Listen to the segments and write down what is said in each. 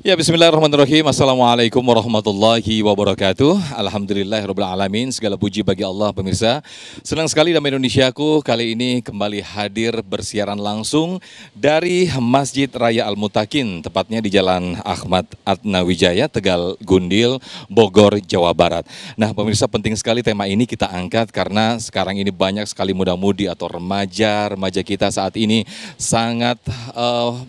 Ya, bismillahirrahmanirrahim. Assalamualaikum warahmatullahi wabarakatuh. Alhamdulillahirrahmanirrahim. Segala puji bagi Allah, pemirsa. Senang sekali Damai Indonesiaku kali ini kembali hadir bersiaran langsung dari Masjid Raya Al-Mutakin, tepatnya di Jalan Ahmad Atnawijaya, Tegal Gundil, Bogor, Jawa Barat. Nah, pemirsa, penting sekali tema ini kita angkat karena sekarang ini banyak sekali muda-mudi atau remaja kita saat ini sangat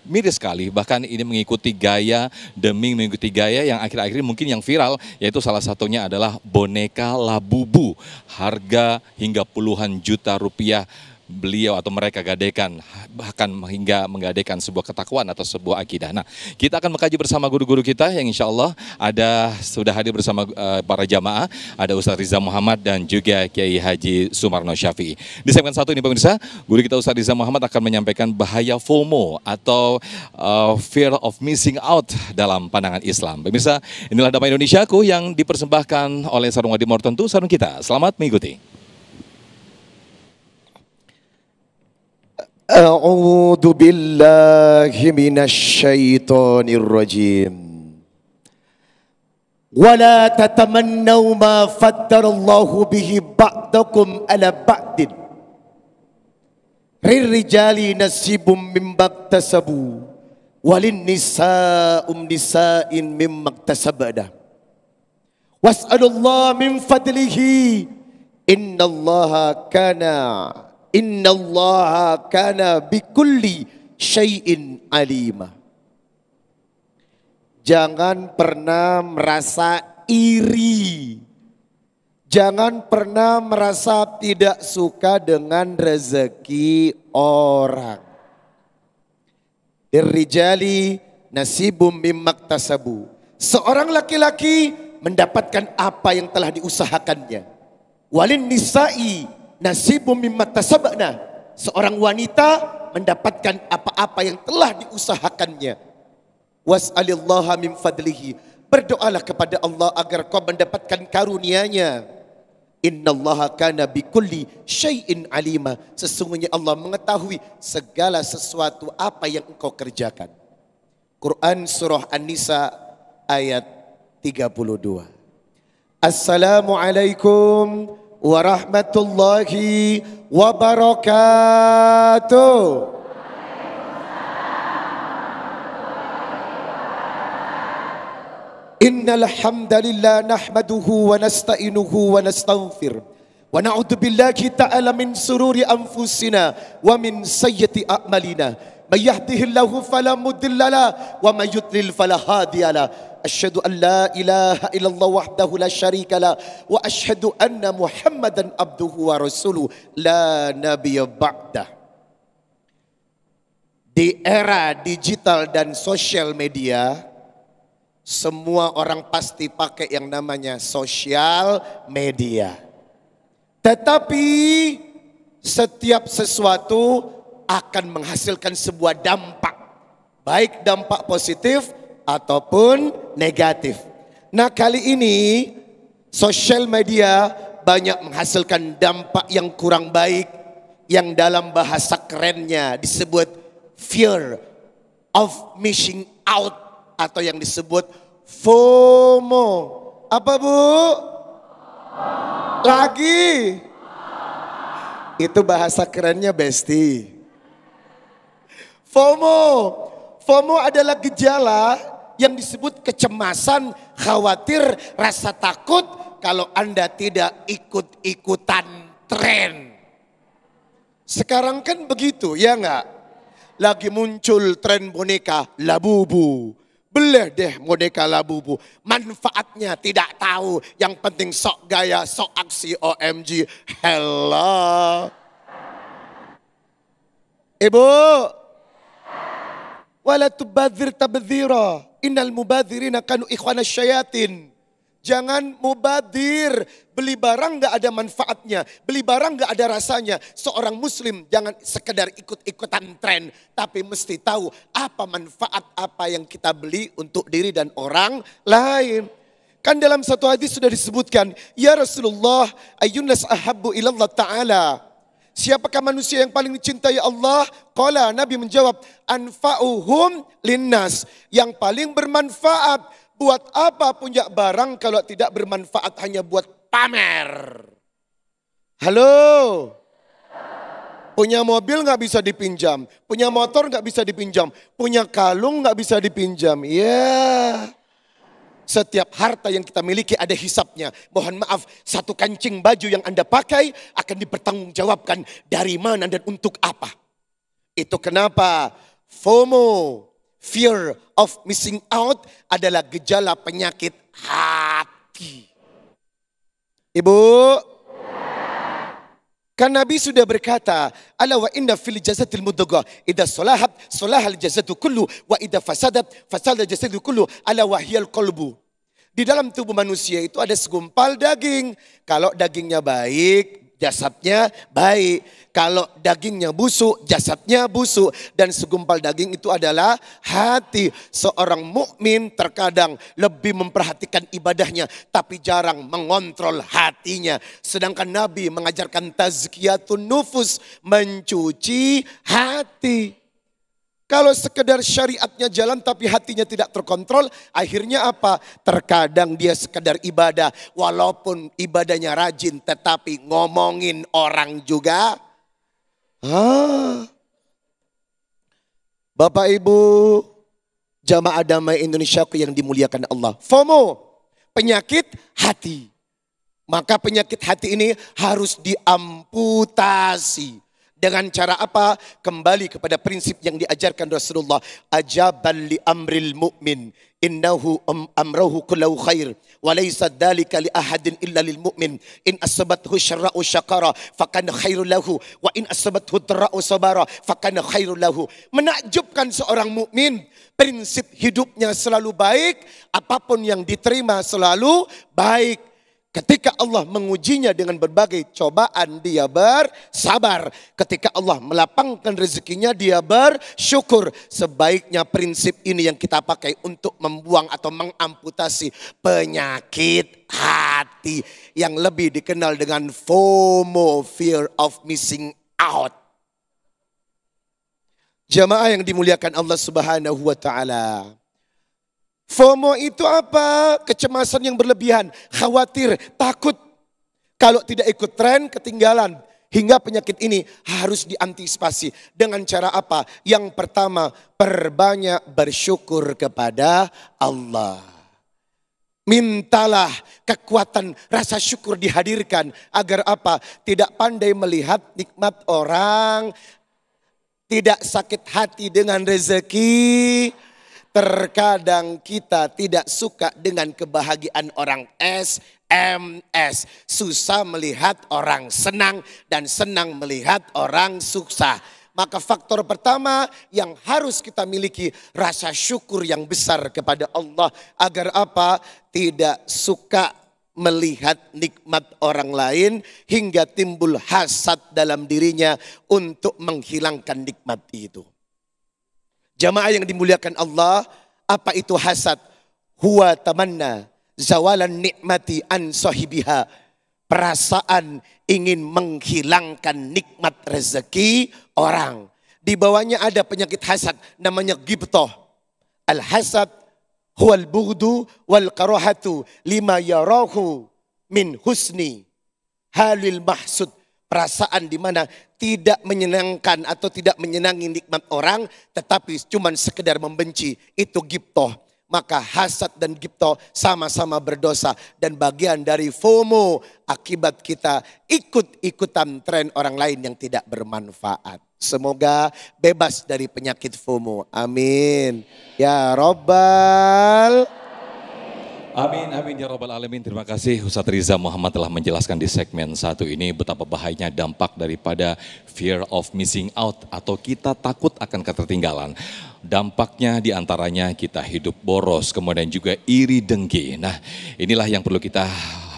miris sekali. Bahkan ini mengikuti gaya demi mengikuti gaya yang akhir-akhir ini mungkin yang viral, yaitu salah satunya adalah boneka Labubu. Harga hingga puluhan juta rupiah beliau atau mereka gadekan, bahkan hingga menggadekan sebuah ketakwaan atau sebuah akidah. Nah, kita akan mengkaji bersama guru-guru kita yang insya Allah sudah hadir bersama para jamaah, ada Ustaz Riza Muhammad dan juga Kiai Haji Sumarno Syafi'i. Di segmen satu ini pemirsa, guru kita Ustaz Riza Muhammad akan menyampaikan bahaya FOMO atau fear of missing out dalam pandangan Islam. Pemirsa, inilah Damai Indonesiaku yang dipersembahkan oleh Sarung Adi Mortentu, sarung kita. Selamat mengikuti. A'udzu billahi minasyaitonir rajim. Wala tatamannaw ma faddalallahu bihi ba'dakum ala ba'din. Rirrijali nasibum mimma iktasabu walin nisa'in mimma iktasabna. Was'alullaha min fadlihi innallaha kana bikulli syai'in alima. Jangan pernah merasa iri. Jangan pernah merasa tidak suka dengan rezeki orang. Irrijali nasibum mimma iktasabu. Seorang laki-laki mendapatkan apa yang telah diusahakannya. Walin nisa'i nasibum mimma tasabna. Seorang wanita mendapatkan apa-apa yang telah diusahakannya. Was'alillaha min fadlihi. Berdoalah kepada Allah agar kau mendapatkan karunia-Nya. Innallaha kana bikulli syai'in alima. Sesungguhnya Allah mengetahui segala sesuatu apa yang engkau kerjakan. Quran surah An-Nisa ayat 32. Assalamualaikum warahmatullahi wabarakatuh. Innal hamdalillah nahmaduhu wa nasta'inuhu wa nastaghfir wa na'udzu billahi ta'ala min sururi anfusina wa min sayyiati a'malina. May yahdihillahu fala mudilla lahu wa may yudlil fala hadiya lahu. Asyhadu an la ilaha illallah wahdahu la syarika lah wa asyhadu anna Muhammadan abduhu wa rasuluh la nabiyya ba'dah. Di era digital dan sosial media, semua orang pasti pakai yang namanya sosial media. Tetapi setiap sesuatu akan menghasilkan sebuah dampak, baik dampak positif ataupun negatif. Nah, kali ini sosial media banyak menghasilkan dampak yang kurang baik, yang dalam bahasa kerennya disebut fear of missing out atau yang disebut FOMO. Apa Bu? Lagi? Itu bahasa kerennya Besti. FOMO adalah gejala yang disebut kecemasan, khawatir, rasa takut kalau Anda tidak ikut-ikutan tren. Sekarang kan begitu, ya enggak? Lagi muncul tren boneka Labubu. Beli deh boneka Labubu. Manfaatnya tidak tahu, yang penting sok gaya, sok aksi, OMG. Hello. Ibu. Wala tubadzir tabdzira. Innal mubadzirina kanu ikhwanas syayatin. Jangan mubadir. Beli barang gak ada manfaatnya. Beli barang gak ada rasanya. Seorang muslim jangan sekedar ikut-ikutan tren. Tapi mesti tahu apa manfaat apa yang kita beli untuk diri dan orang lain. Kan dalam satu hadis sudah disebutkan. Ya Rasulullah, ayyunas ahabbu ilallah ta'ala. Siapakah manusia yang paling dicintai Allah? Qala, Nabi menjawab, anfa'uhum linnas. Yang paling bermanfaat. Buat apa punya barang kalau tidak bermanfaat hanya buat pamer? Halo? Punya mobil nggak bisa dipinjam. Punya motor nggak bisa dipinjam. Punya kalung nggak bisa dipinjam. Ya. Setiap harta yang kita miliki ada hisapnya. Mohon maaf, satu kancing baju yang Anda pakai akan dipertanggungjawabkan dari mana dan untuk apa. Itu kenapa FOMO, fear of missing out, adalah gejala penyakit hati. Ibu, kan Nabi sudah berkata, ala wa inna fil jasadil mudghah idza salahat salahal jasadu kullu wa idza fasadat fasada jasadu kullu ala wa hiyal qalbu. Di dalam tubuh manusia itu ada segumpal daging. Kalau dagingnya baik, jasadnya baik. Kalau dagingnya busuk, jasadnya busuk. Dan segumpal daging itu adalah hati. Seorang mukmin terkadang lebih memperhatikan ibadahnya, tapi jarang mengontrol hatinya. Sedangkan Nabi mengajarkan tazkiyatun nufus, mencuci hati. Kalau sekedar syariatnya jalan tapi hatinya tidak terkontrol, akhirnya apa? Terkadang dia sekedar ibadah, walaupun ibadahnya rajin tetapi ngomongin orang juga. Bapak Ibu, jamaah damai Indonesia yang dimuliakan Allah. FOMO, penyakit hati. Maka penyakit hati ini harus diamputasi. Dengan cara apa? Kembali kepada prinsip yang diajarkan Rasulullah. Ajaban li amril mu'min. Innahu amrahu kullahu khair. Walaysa dhalika li ahadin illa lil mu'min. In asabathu syarra'u syakara. Fakana khairul lahu. Wa in asabathu dharra'u sabara. Fakana khairul lahu. Menakjubkan seorang mukmin. Prinsip hidupnya selalu baik. Apapun yang diterima selalu baik. Ketika Allah mengujinya dengan berbagai cobaan, dia bersabar. Ketika Allah melapangkan rezekinya, dia bersyukur. Sebaiknya prinsip ini yang kita pakai untuk membuang atau mengamputasi penyakit hati. Yang lebih dikenal dengan FOMO, fear of missing out. Jamaah yang dimuliakan Allah Subhanahu wa ta'ala. FOMO itu apa? Kecemasan yang berlebihan, khawatir, takut. Kalau tidak ikut tren, ketinggalan. Hingga penyakit ini harus diantisipasi. Dengan cara apa? Yang pertama, perbanyak bersyukur kepada Allah. Mintalah kekuatan rasa syukur dihadirkan. Agar apa? Tidak pandai melihat nikmat orang. Tidak sakit hati dengan rezeki. Terkadang kita tidak suka dengan kebahagiaan orang SMS. Susah melihat orang senang dan senang melihat orang susah. Maka faktor pertama yang harus kita miliki rasa syukur yang besar kepada Allah. Agar apa? Tidak suka melihat nikmat orang lain hingga timbul hasad dalam dirinya untuk menghilangkan nikmat itu. Jamaah yang dimuliakan Allah, apa itu hasad? Huwa tamanna zawalan nikmati an sahibiha. Perasaan ingin menghilangkan nikmat rezeki orang. Di bawahnya ada penyakit hasad namanya ghibthah. Al-hasad huwal bughdu wal karahatu lima yarahu min husni halil mahsud. Perasaan di mana tidak menyenangkan atau tidak menyenangi nikmat orang, tetapi cuma sekedar membenci, itu ghibthah. Maka hasad dan ghibthah sama-sama berdosa dan bagian dari FOMO, akibat kita ikut-ikutan tren orang lain yang tidak bermanfaat. Semoga bebas dari penyakit FOMO. Amin. Ya Rabbal. Amin, amin ya Rabbal Alamin. Terima kasih Ustadz Riza Muhammad telah menjelaskan di segmen 1 ini betapa bahayanya dampak daripada fear of missing out atau kita takut akan ketertinggalan. Dampaknya diantaranya kita hidup boros, kemudian juga iri dengki. Nah, inilah yang perlu kita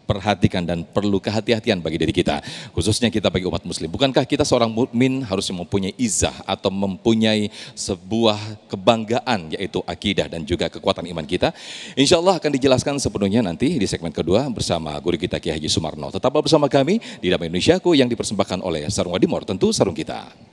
perhatikan dan perlu kehati-hatian bagi diri kita, khususnya kita bagi umat muslim. Bukankah kita seorang mukmin harus mempunyai izah atau mempunyai sebuah kebanggaan, yaitu akidah dan juga kekuatan iman kita? Insya Allah akan dijelaskan sepenuhnya nanti di segmen kedua bersama guru kita Kiai Haji Sumarno. Tetaplah bersama kami di Damai Indonesiaku yang dipersembahkan oleh Sarung Wadimor, tentu sarung kita.